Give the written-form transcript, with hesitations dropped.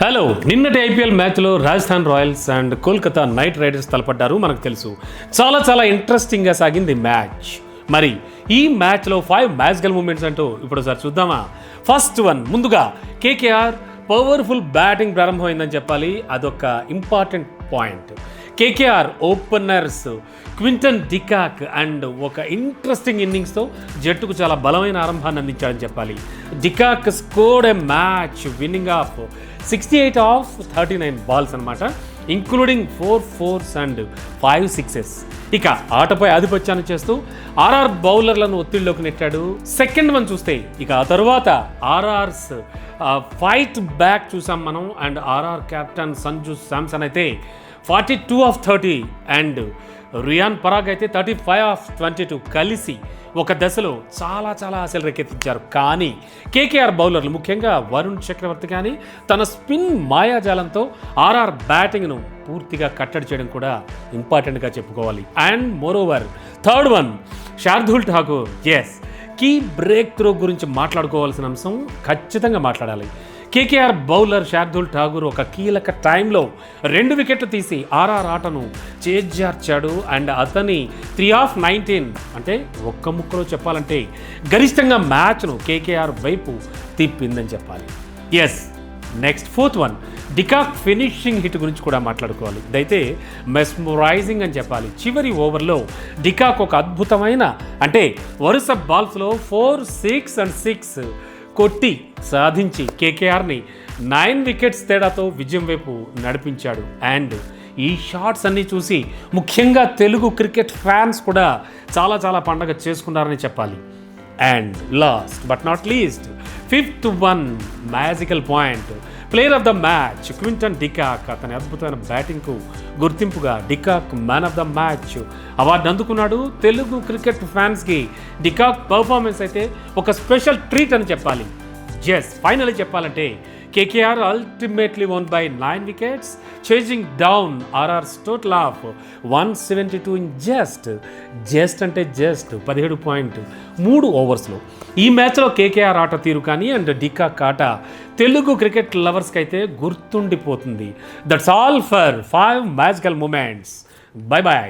Hello, నిన్నటి IPL మ్యాచ్లో Rajasthan Royals and Kolkata Knight Riders తలపడ్డారు. మనకు తెలుసు చాలా ఇంట్రెస్టింగ్గా సాగింది మ్యాచ్. మరి ఈ మ్యాచ్లో 5 మ్యాజికల్ మూమెంట్స్ అంటూ ఇప్పుడు ఒకసారి చూద్దామా. ఫస్ట్ వన్, ముందుగా కేకేఆర్ పవర్ఫుల్ బ్యాటింగ్ ప్రారంభమైందని చెప్పాలి. అదొక important point. KKR openers Quinton de Kock and ఒక ఇంట్రెస్టింగ్ ఇన్నింగ్స్తో జట్టుకు చాలా బలమైన ఆరంభాన్ని అందించాడని చెప్పాలి. De Kock scored a match winning of 68 of 39 balls అనమాట, ఇంక్లూడింగ్ 4 4s అండ్ 5 6s. ఇక ఆటపై ఆధిపత్యాన్ని చేస్తూ ఆర్ఆర్ బౌలర్లను ఒత్తిడిలోకి నెట్టాడు. సెకండ్ వన్ చూస్తే ఇక ఆ తర్వాత ఆర్ఆర్స్ ఫైట్ బ్యాక్ చూసాం మనం. And RR captain Sanju Samson అయితే 42 ఆఫ్ 30 అండ్ రియాన్ పరాగ్ అయితే 35 ఆఫ్ 22 కలిసి ఒక దశలో చాలా ఆశలు రేకెత్తించారు. కానీ కేకేఆర్ బౌలర్లు, ముఖ్యంగా వరుణ్ చక్రవర్తి కానీ తన స్పిన్ మాయాజాలంతో ఆర్ఆర్ బ్యాటింగ్ను పూర్తిగా కట్టడి చేయడం కూడా ఇంపార్టెంట్గా చెప్పుకోవాలి. And moreover third one, Shardul Thakur. Yes, key breakthrough గురించి మాట్లాడుకోవాల్సిన అంశం ఖచ్చితంగా మాట్లాడాలి. కేకేఆర్ బౌలర్ శార్దూల్ ఠాకూర్ ఒక కీలక టైంలో 2 వికెట్లు తీసి ఆర్ఆర్ ఆటను చేజార్చాడు. అండ్ అతని 3 ఆఫ్ 19 అంటే ఒక్క ముక్కలో చెప్పాలంటే గరిష్టంగా మ్యాచ్ను కేకేఆర్ వైపు తిప్పిందని చెప్పాలి. Yes, next fourth one, de Kock finishing hit గురించి కూడా మాట్లాడుకోవాలి. ఇదైతే మెస్మరైజింగ్ అని చెప్పాలి. చివరి ఓవర్లో డికాక్ ఒక అద్భుతమైన, అంటే వరుస బాల్స్లో 4 6 అండ్ 6 కొట్టి సాధించి కేకేఆర్ని 9 వికెట్స్ తేడాతో విజయం వైపు నడిపించాడు. అండ్ ఈ షాట్స్ అన్నీ చూసి ముఖ్యంగా తెలుగు క్రికెట్ ఫ్యాన్స్ కూడా చాలా పండగ చేసుకున్నారని చెప్పాలి. And last but not least, fifth one magical point, player of the match Quinton de Kock. అతని అద్భుతమైన బ్యాటింగ్కు గుర్తింపుగా de Kock man of the match award అందుకున్నాడు. తెలుగు క్రికెట్ ఫ్యాన్స్కి డికాక్ పర్ఫార్మెన్స్ అయితే ఒక స్పెషల్ ట్రీట్ అని చెప్పాలి. జస్ ఫైనల్లీ చెప్పాలంటే KKR ultimately one by 9 wickets, chasing down RRs total of 172 in just 17.3 ఓవర్స్లో. ఈ మ్యాచ్లో కేకేఆర్ ఆట తీరు కానీ అండ్ డికాక్ ఆట తెలుగు క్రికెట్ లవర్స్కి అయితే గుర్తుండిపోతుంది. That's all for 5 magical moments. By.